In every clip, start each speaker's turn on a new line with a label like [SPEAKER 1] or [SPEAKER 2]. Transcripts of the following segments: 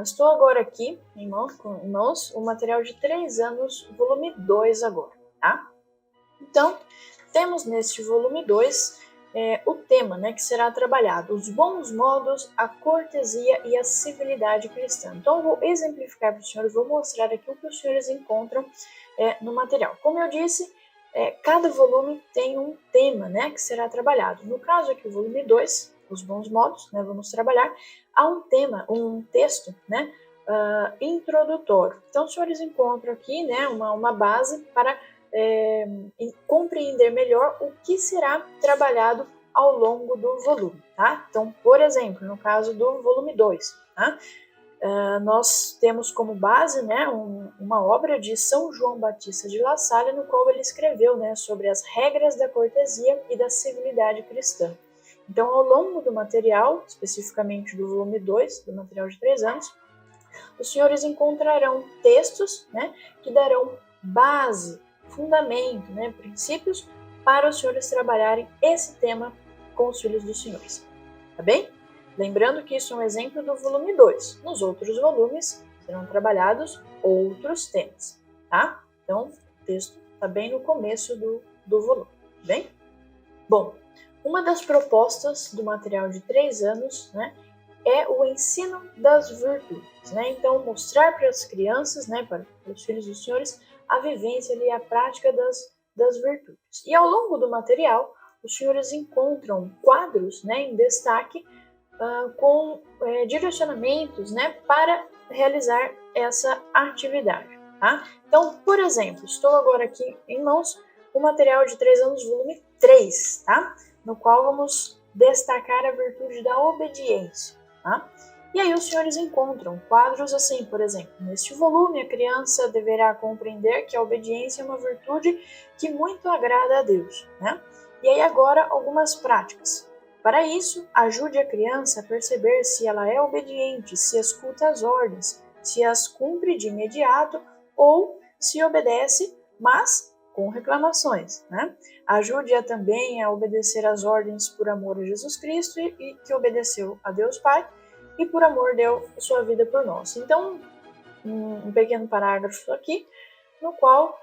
[SPEAKER 1] estou agora aqui, irmãos, o material de 3 anos, volume 2 agora, tá? Então, temos neste volume 2 o tema, né, que será trabalhado, os bons modos, a cortesia e a civilidade cristã. Então, eu vou exemplificar para os senhores, vou mostrar aqui o que os senhores encontram no material. Como eu disse, cada volume tem um tema, né, que será trabalhado. No caso aqui, o volume 2, os bons modos, né, vamos trabalhar, há um tema, um texto, né, introdutório. Então, os senhores encontram aqui, né, uma base para compreender melhor o que será trabalhado ao longo do volume, tá? Então, por exemplo, no caso do volume 2, tá? Nós temos como base, né, uma obra de São João Batista de La Salle, no qual ele escreveu, né, sobre as regras da cortesia e da civilidade cristã. Então, ao longo do material, especificamente do volume 2, do material de 3 anos, os senhores encontrarão textos, né, que darão base, fundamento, né, princípios para os senhores trabalharem esse tema com os filhos dos senhores. Tá bem? Lembrando que isso é um exemplo do volume 2. Nos outros volumes serão trabalhados outros temas, tá? Então, o texto está bem no começo do volume, tá bem? Bom, uma das propostas do material de 3 anos, né, é o ensino das virtudes, né? Então, mostrar para as crianças, né, para os filhos dos senhores, a vivência e a prática das virtudes. E ao longo do material, os senhores encontram quadros, né, em destaque com direcionamentos, né, para realizar essa atividade, tá? Então, por exemplo, estou agora aqui em mãos o material de 3 anos, volume 3, tá? No qual vamos destacar a virtude da obediência, tá? E aí os senhores encontram quadros assim, por exemplo, neste volume a criança deverá compreender que a obediência é uma virtude que muito agrada a Deus, né? E aí agora algumas práticas. Para isso, ajude a criança a perceber se ela é obediente, se escuta as ordens, se as cumpre de imediato ou se obedece, mas com reclamações, né? Ajude-a também a obedecer às ordens por amor a Jesus Cristo e que obedeceu a Deus Pai e por amor deu sua vida por nós. Então, um pequeno parágrafo aqui, no qual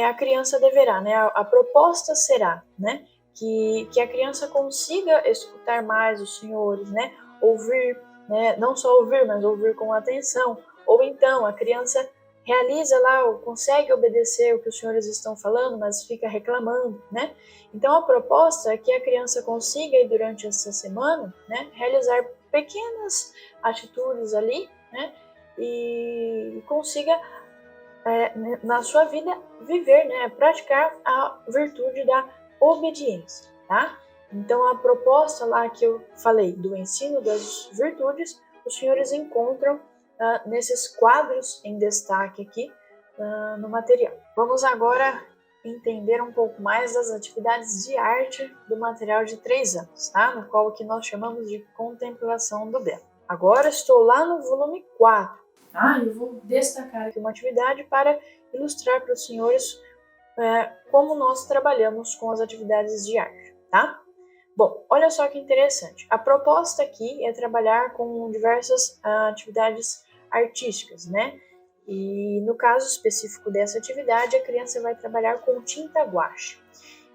[SPEAKER 1] a criança deverá, né? A proposta será, né? Que a criança consiga escutar mais os senhores, né? Ouvir, né? Não só ouvir, mas ouvir com atenção. Ou então a criança realiza lá, ou consegue obedecer o que os senhores estão falando, mas fica reclamando, né? Então a proposta é que a criança consiga, durante essa semana, né, realizar pequenas atitudes ali, né? E consiga na sua vida viver, né, praticar a virtude da obediência, tá? Então a proposta lá que eu falei do ensino das virtudes, os senhores encontram nesses quadros em destaque aqui no material. Vamos agora entender um pouco mais das atividades de arte do material de 3 anos, tá? No qual que nós chamamos de contemplação do belo. Agora estou lá no volume 4. Eu vou destacar aqui uma atividade para ilustrar para os senhores como nós trabalhamos com as atividades de arte, tá? Bom, olha só que interessante. A proposta aqui é trabalhar com diversas atividades artísticas, né? E no caso específico dessa atividade, a criança vai trabalhar com tinta guache.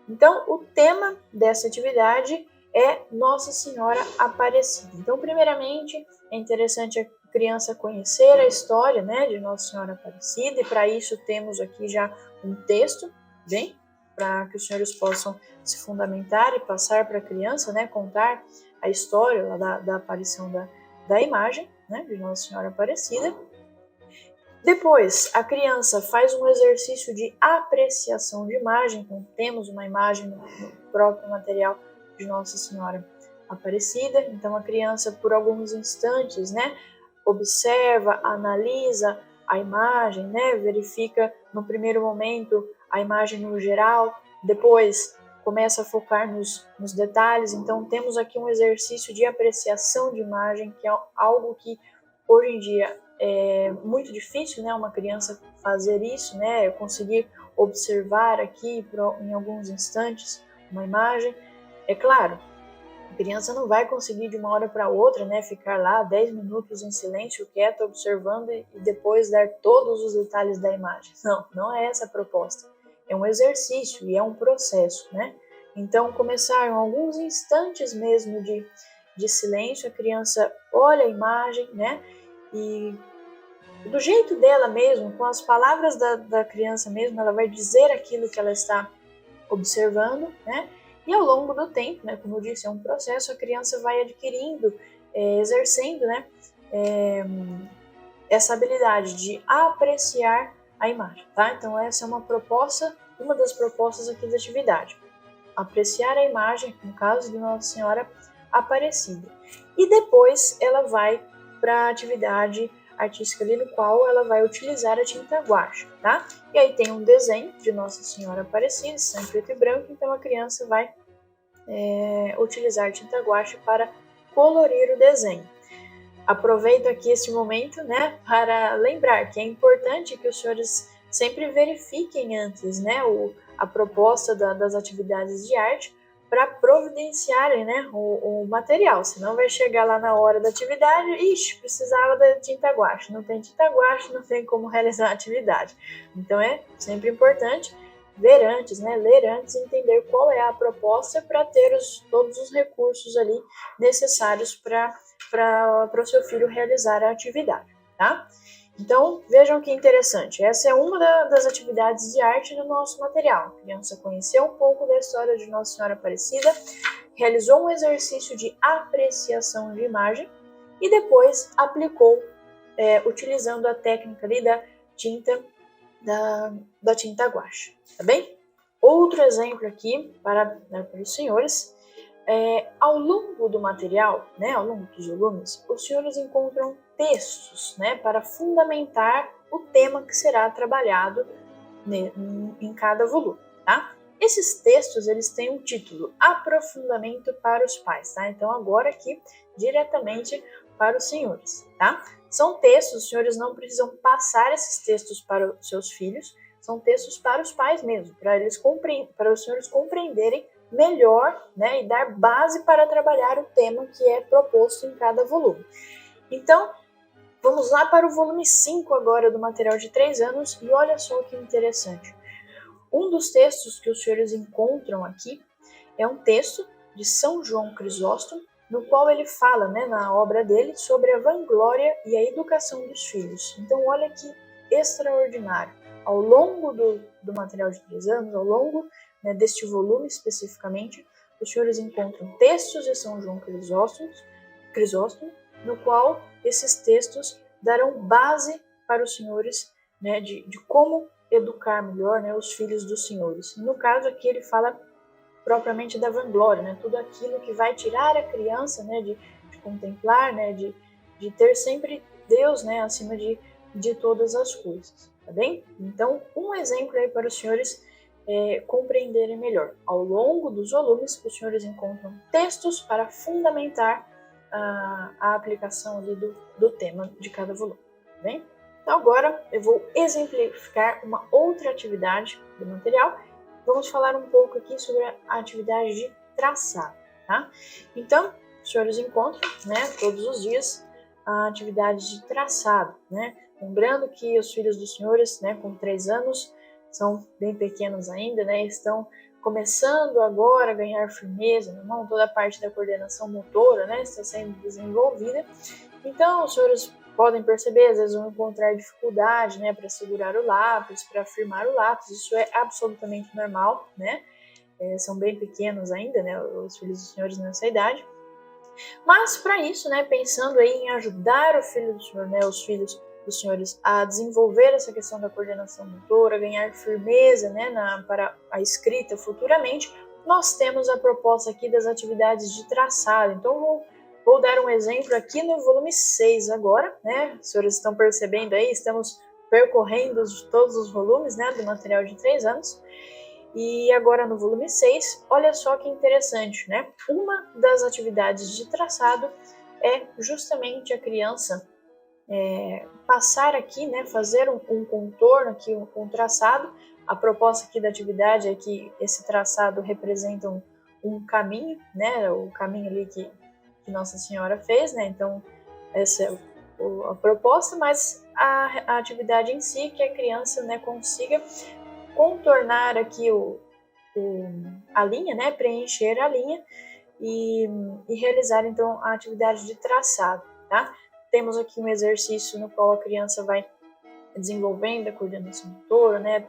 [SPEAKER 1] Então, o tema dessa atividade é Nossa Senhora Aparecida. Então, primeiramente, é interessante a criança conhecer a história, né, de Nossa Senhora Aparecida, e para isso temos aqui já um texto, bem, para que os senhores possam se fundamentar e passar para a criança, né, contar a história da aparição da imagem, né, de Nossa Senhora Aparecida. Depois, a criança faz um exercício de apreciação de imagem, então temos uma imagem no próprio material de Nossa Senhora Aparecida, então a criança por alguns instantes, né, observa, analisa a imagem, né, verifica no primeiro momento a imagem no geral, depois começa a focar nos detalhes, então temos aqui um exercício de apreciação de imagem, que é algo que hoje em dia é muito difícil, né, uma criança fazer isso, né, conseguir observar aqui em alguns instantes uma imagem. É claro, A criança não vai conseguir de uma hora para outra, né, ficar lá 10 minutos em silêncio, quieto, observando e depois dar todos os detalhes da imagem. Não, não é essa a proposta. É um exercício e é um processo, né? Então, começar em alguns instantes mesmo de silêncio, a criança olha a imagem, né? E do jeito dela mesmo, com as palavras da criança mesmo, ela vai dizer aquilo que ela está observando, né? E ao longo do tempo, né, como eu disse, é um processo, a criança vai adquirindo, exercendo, né, essa habilidade de apreciar a imagem, tá? Então essa é uma proposta, uma das propostas aqui da atividade. Apreciar a imagem, no caso de Nossa Senhora Aparecida. E depois ela vai para a atividade artística ali no qual ela vai utilizar a tinta guache, tá? E aí tem um desenho de Nossa Senhora Aparecida, em preto e branco, então a criança vai utilizar tinta guache para colorir o desenho. Aproveito aqui este momento, né, para lembrar que é importante que os senhores sempre verifiquem antes, né, a proposta das atividades de arte para providenciarem, né, o material, senão vai chegar lá na hora da atividade, ixi, precisava da tinta guache, não tem tinta guache, não tem como realizar a atividade. Então é sempre importante ver antes, né, ler antes e entender qual é a proposta para ter todos os recursos ali necessários para o seu filho realizar a atividade, tá? Então, vejam que interessante, essa é uma das atividades de arte do nosso material. A criança conheceu um pouco da história de Nossa Senhora Aparecida, realizou um exercício de apreciação de imagem e depois aplicou, utilizando a técnica ali da tinta, da tinta guache, tá bem? Outro exemplo aqui para os senhores. Ao longo do material, né, ao longo dos volumes, os senhores encontram textos, né, para fundamentar o tema que será trabalhado em cada volume, tá? Esses textos, eles têm um título, Aprofundamento para os Pais, tá? Então, agora aqui, diretamente para os senhores, tá? São textos, os senhores não precisam passar esses textos para os seus filhos, são textos para os pais mesmo, para os senhores compreenderem melhor, né, e dar base para trabalhar o tema que é proposto em cada volume. Então, vamos lá para o volume 5 agora do material de 3 anos e olha só que interessante. Um dos textos que os senhores encontram aqui é um texto de São João Crisóstomo, no qual ele fala, né, na obra dele, sobre a vanglória e a educação dos filhos. Então, olha que extraordinário. Ao longo do material de 3 anos, ao longo, né, deste volume especificamente, os senhores encontram textos de São João Crisóstomo, no qual esses textos darão base para os senhores, né, de como educar melhor, né, os filhos dos senhores. No caso aqui ele fala propriamente da vanglória, né, tudo aquilo que vai tirar a criança, né, de contemplar, né, de ter sempre Deus, né, acima de todas as coisas, tá bem? Então, um exemplo aí para os senhores compreenderem melhor. Ao longo dos volumes, os senhores encontram textos para fundamentar a aplicação ali do tema de cada volume, tá bem? Então agora eu vou exemplificar uma outra atividade do material. Vamos falar um pouco aqui sobre a atividade de traçado, tá? Então, os senhores encontram, né, todos os dias a atividade de traçado, né? Lembrando que os filhos dos senhores, né, com 3 anos, são bem pequenos ainda, né, estão começando agora a ganhar firmeza, não toda a parte da coordenação motora, né, está sendo desenvolvida. Então, os senhores podem perceber, às vezes vão encontrar dificuldade, né, para segurar o lápis, para firmar o lápis, isso é absolutamente normal, né, são bem pequenos ainda, né, os filhos dos senhores nessa idade. Mas, para isso, né, pensando aí em ajudar o filho do senhor, né, os filhos dos senhores a desenvolver essa questão da coordenação motora, ganhar firmeza, né, para a escrita futuramente, nós temos a proposta aqui das atividades de traçado. Então, vou dar um exemplo aqui no volume 6 agora, né, os senhores estão percebendo aí, estamos percorrendo todos os volumes, né, do material de 3 anos, e agora no volume 6, olha só que interessante, né? Uma das atividades de traçado é justamente a criança passar aqui, né, fazer um contorno aqui, um traçado. A proposta aqui da atividade é que esse traçado representa um caminho, né, o caminho ali que Nossa Senhora fez, né, então essa é a proposta, mas a atividade em si, que a criança, né, consiga contornar aqui a linha, né, preencher a linha e realizar então a atividade de traçado, tá? Temos aqui um exercício no qual a criança vai desenvolvendo a coordenação motora, né,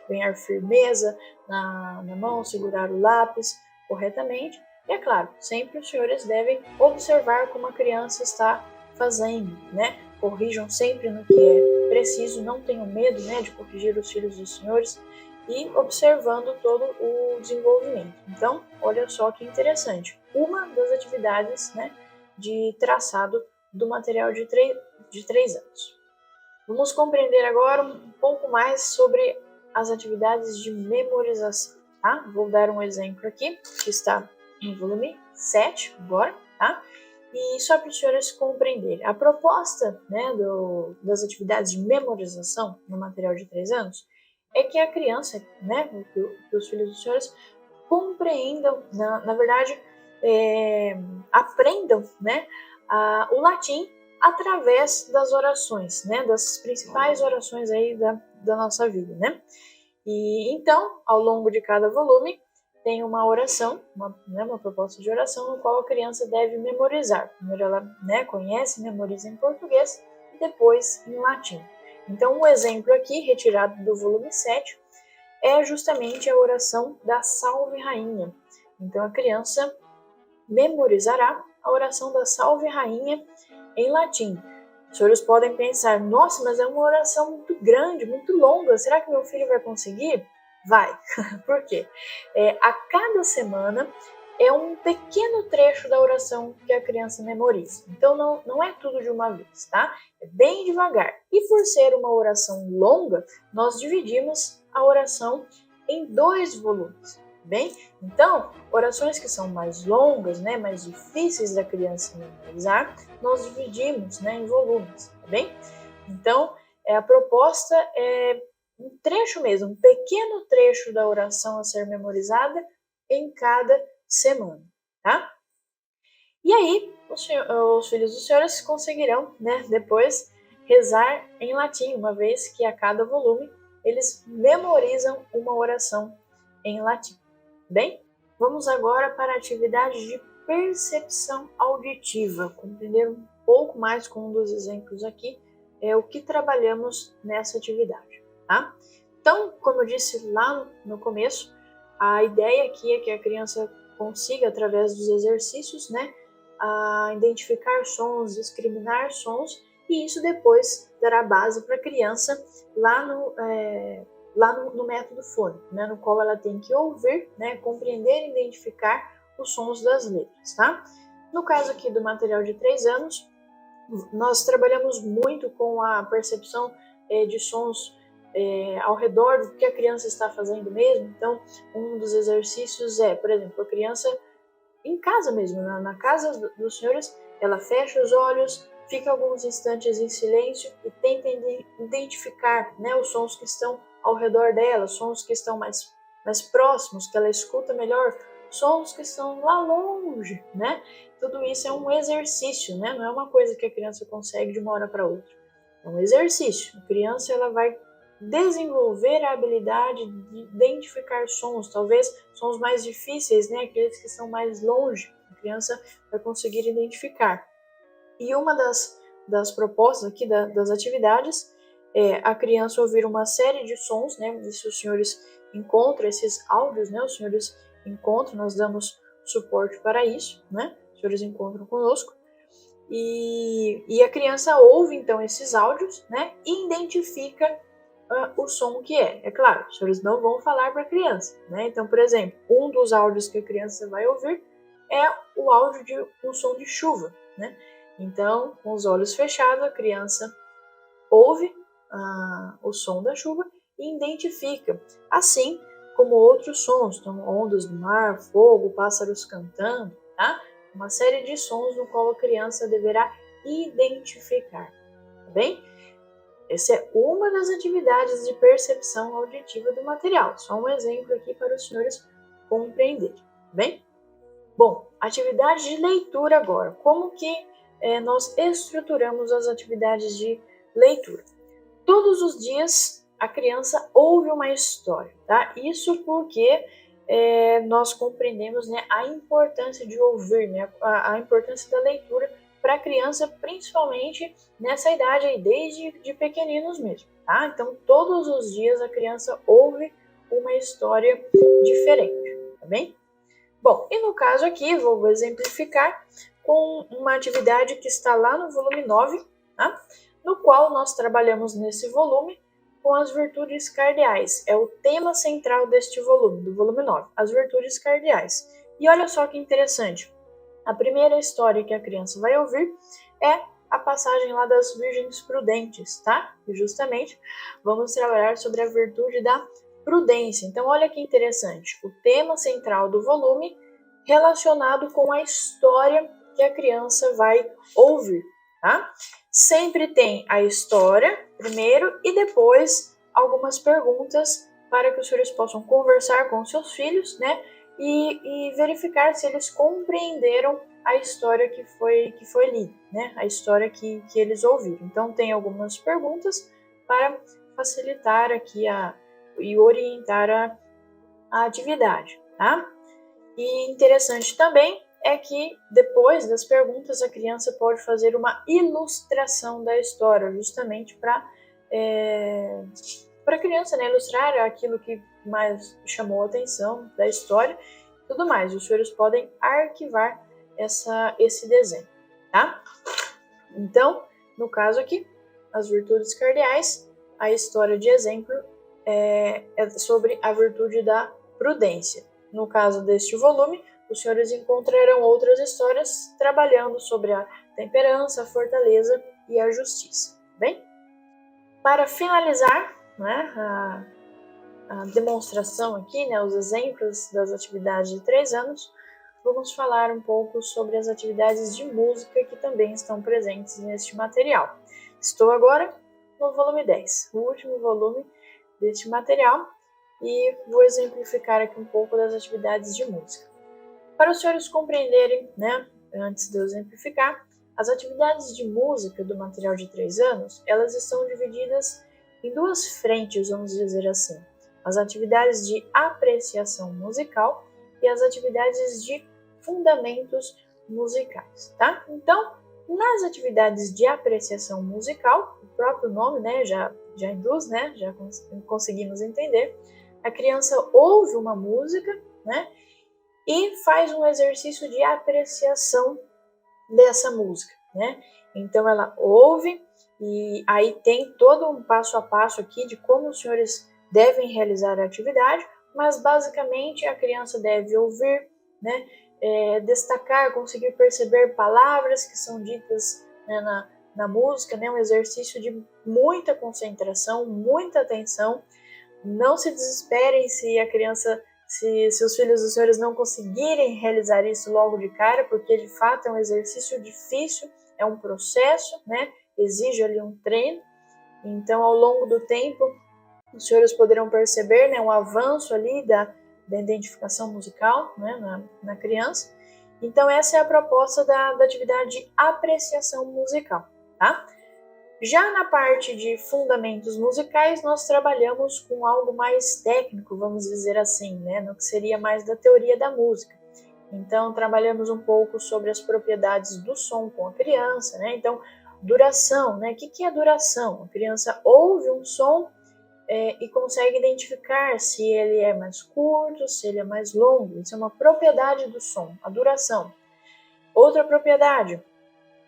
[SPEAKER 1] ganhar firmeza na mão, segurar o lápis corretamente. E é claro, sempre os senhores devem observar como a criança está fazendo, né? Corrijam sempre no que é preciso, não tenham medo, né, de corrigir os filhos dos senhores e observando todo o desenvolvimento. Então, olha só que interessante. Uma das atividades, né, de traçado do material de 3 anos. Vamos compreender agora um pouco mais sobre as atividades de memorização, tá? Vou dar um exemplo aqui, que está no volume 7 agora, tá? E só para os senhores compreenderem, a proposta, né, das atividades de memorização no material de 3 anos é que a criança, né, que os filhos dos senhores compreendam, na verdade, aprendam, né, o latim através das orações, né, das principais orações aí da nossa vida, né? E então, ao longo de cada volume, tem uma oração, uma proposta de oração, no qual a criança deve memorizar. Primeiro ela, né, conhece, memoriza em português e depois em latim. Então, um exemplo aqui, retirado do volume 7, é justamente a oração da Salve Rainha. Então, a criança memorizará a oração da Salve Rainha em latim. Os senhores podem pensar, nossa, mas é uma oração muito grande, muito longa, será que meu filho vai conseguir? Vai. Por quê? A cada semana é um pequeno trecho da oração que a criança memoriza. Então não é tudo de uma vez, tá? É bem devagar. E por ser uma oração longa, nós dividimos a oração em 2 volumes. Bem, então, orações que são mais longas, né, mais difíceis da criança memorizar, nós dividimos, né, em volumes, tá bem? Então, a proposta é um trecho mesmo, um pequeno trecho da oração a ser memorizada em cada semana, tá? E aí, os filhos dos senhores conseguirão, né, depois rezar em latim, uma vez que a cada volume eles memorizam uma oração em latim. Bem, vamos agora para a atividade de percepção auditiva, compreender um pouco mais com um dos exemplos aqui, o que trabalhamos nessa atividade, tá? Então, como eu disse lá no começo, a ideia aqui é que a criança consiga, através dos exercícios, né, identificar sons, discriminar sons, e isso depois dará base para a criança lá no método fônico, né, no qual ela tem que ouvir, né, compreender e identificar os sons das letras, tá? No caso aqui do material de 3 anos, nós trabalhamos muito com a percepção de sons ao redor do que a criança está fazendo mesmo. Então, um dos exercícios é, por exemplo, a criança em casa mesmo, na casa dos senhores, ela fecha os olhos, fica alguns instantes em silêncio e tenta identificar, né, os sons que estão ao redor dela, sons que estão mais próximos, que ela escuta melhor, sons que estão lá longe, né? Tudo isso é um exercício, né? Não é uma coisa que a criança consegue de uma hora para outra. É um exercício. A criança ela vai desenvolver a habilidade de identificar sons, talvez sons mais difíceis, né? Aqueles que são mais longe. A criança vai conseguir identificar. E uma das propostas aqui, das atividades, é a criança ouvir uma série de sons, né? E se os senhores encontram esses áudios, né? Os senhores encontram, nós damos suporte para isso, né? Os senhores encontram conosco. E a criança ouve, então, esses áudios, né? E identifica o som que é. É claro, os senhores não vão falar para a criança, né? Então, por exemplo, um dos áudios que a criança vai ouvir é o áudio de um som de chuva, né? Então, com os olhos fechados, a criança ouve o som da chuva e identifica, assim como outros sons, como ondas do mar, fogo, pássaros cantando, tá? Uma série de sons no qual a criança deverá identificar, tá bem? Essa é uma das atividades de percepção auditiva do material. Só um exemplo aqui para os senhores compreenderem, tá bem? Bom, atividade de leitura agora. Como que nós estruturamos as atividades de leitura? Todos os dias a criança ouve uma história, tá? Isso porque nós compreendemos, né, a importância de ouvir, né, a importância da leitura para a criança, principalmente nessa idade aí, desde de pequeninos mesmo, tá? Então, todos os dias a criança ouve uma história diferente, tá bem? Bom, e no caso aqui, vou exemplificar com uma atividade que está lá no volume 9, tá? No qual nós trabalhamos nesse volume com as virtudes cardeais. É o tema central deste volume, do volume 9, as virtudes cardeais. E olha só que interessante, a primeira história que a criança vai ouvir é a passagem lá das Virgens Prudentes, tá? E justamente vamos trabalhar sobre a virtude da prudência. Então, olha que interessante, o tema central do volume relacionado com a história que a criança vai ouvir, tá? Sempre tem a história primeiro e depois algumas perguntas para que os senhores possam conversar com seus filhos, né? E verificar se eles compreenderam a história que foi lida, né? A história que eles ouviram. Então, tem algumas perguntas para facilitar aqui e orientar a atividade, tá? E interessante também é que depois das perguntas a criança pode fazer uma ilustração da história, justamente para a criança, né, ilustrar aquilo que mais chamou a atenção da história e tudo mais. Os senhores podem arquivar esse desenho, tá? Então, no caso aqui, as virtudes cardeais, a história de exemplo é sobre a virtude da prudência. No caso deste volume, os senhores encontrarão outras histórias trabalhando sobre a temperança, a fortaleza e a justiça. Bem, para finalizar, né, a demonstração aqui, né, os exemplos das atividades de 3 anos, vamos falar um pouco sobre as atividades de música que também estão presentes neste material. Estou agora no volume 10, o último volume deste material, e vou exemplificar aqui um pouco das atividades de música. Para os senhores compreenderem, né, antes de eu exemplificar, as atividades de música do material de 3 anos, elas estão divididas em 2 frentes, vamos dizer assim. As atividades de apreciação musical e as atividades de fundamentos musicais, tá? Então, nas atividades de apreciação musical, o próprio nome, né, já induz, né, já conseguimos entender, a criança ouve uma música, né, e faz um exercício de apreciação dessa música, né? Então ela ouve e aí tem todo um passo a passo aqui de como os senhores devem realizar a atividade, mas basicamente a criança deve ouvir, né, destacar, conseguir perceber palavras que são ditas, né, na música, né, um exercício de muita concentração, muita atenção. Não se desesperem se a criança, se os filhos dos senhores não conseguirem realizar isso logo de cara, porque de fato é um exercício difícil, é um processo, né? Exige ali um treino. Então, ao longo do tempo, os senhores poderão perceber, né, um avanço ali da identificação musical, né, na criança. Então, essa é a proposta da atividade de apreciação musical, tá? Já na parte de fundamentos musicais, nós trabalhamos com algo mais técnico, vamos dizer assim, né, no que seria mais da teoria da música. Então, trabalhamos um pouco sobre as propriedades do som com a criança, né? Então, duração, né? O que é duração? A criança ouve um som e consegue identificar se ele é mais curto, se ele é mais longo. Isso é uma propriedade do som, a duração. Outra propriedade,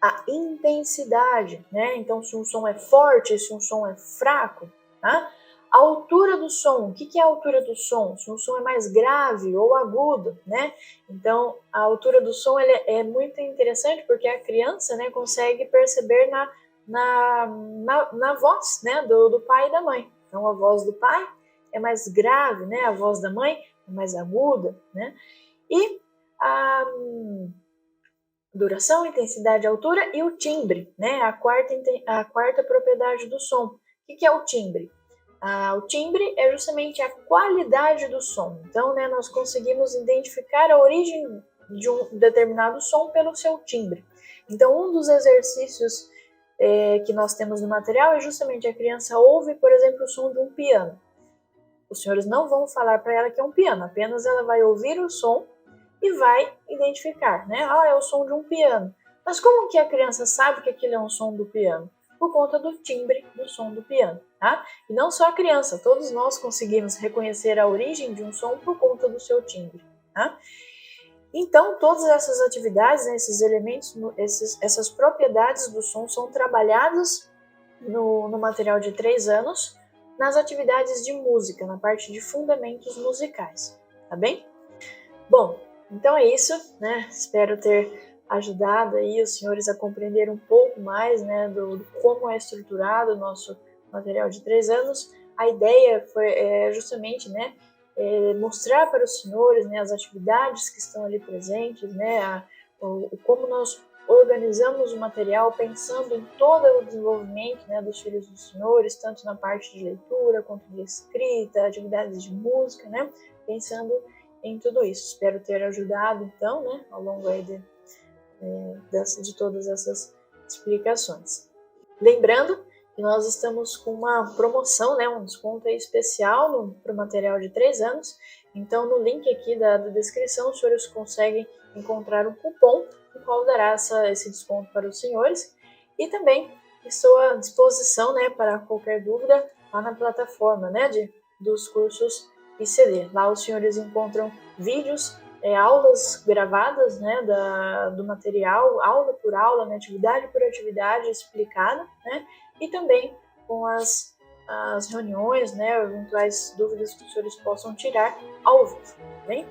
[SPEAKER 1] a intensidade, né? Então, se um som é forte, se um som é fraco, tá? A altura do som, o que é a altura do som? Se um som é mais grave ou agudo, né? Então, a altura do som é muito interessante porque a criança, né, consegue perceber na voz, né, do pai e da mãe. Então, a voz do pai é mais grave, né? A voz da mãe é mais aguda, né? E a duração, intensidade, altura e o timbre, né? A quarta propriedade do som. O que é o timbre? O timbre é justamente a qualidade do som. Então, né, nós conseguimos identificar a origem de um determinado som pelo seu timbre. Então, um dos exercícios que nós temos no material é justamente a criança ouve, por exemplo, o som de um piano. Os senhores não vão falar para ela que é um piano, apenas ela vai ouvir o som e vai identificar, né? Ah, é o som de um piano. Mas como que a criança sabe que aquilo é um som do piano? Por conta do timbre do som do piano, tá? E não só a criança, todos nós conseguimos reconhecer a origem de um som por conta do seu timbre, tá? Então, todas essas atividades, né, esses elementos, essas propriedades do som são trabalhadas no material de 3 anos, nas atividades de música, na parte de fundamentos musicais, tá bem? Bom, então é isso, né? Espero ter ajudado aí os senhores a compreender um pouco mais, né, do como é estruturado o nosso material de 3 anos. A ideia foi justamente, né, mostrar para os senhores, né, as atividades que estão ali presentes, né, como nós organizamos o material pensando em todo o desenvolvimento, né, dos filhos dos senhores, tanto na parte de leitura quanto de escrita, atividades de música, né, pensando em tudo isso. Espero ter ajudado, então, né, ao longo aí de todas essas explicações. Lembrando que nós estamos com uma promoção, né, um desconto aí especial para o material de 3 anos. Então, no link aqui da descrição, os senhores conseguem encontrar um cupom, o qual dará esse desconto para os senhores. E também estou à disposição, né, para qualquer dúvida lá na plataforma, né, dos cursos ICD. Lá os senhores encontram vídeos, aulas gravadas, né, do material, aula por aula, né, atividade por atividade explicada, né, e também com as reuniões, né, eventuais dúvidas que os senhores possam tirar ao vivo, tá bem?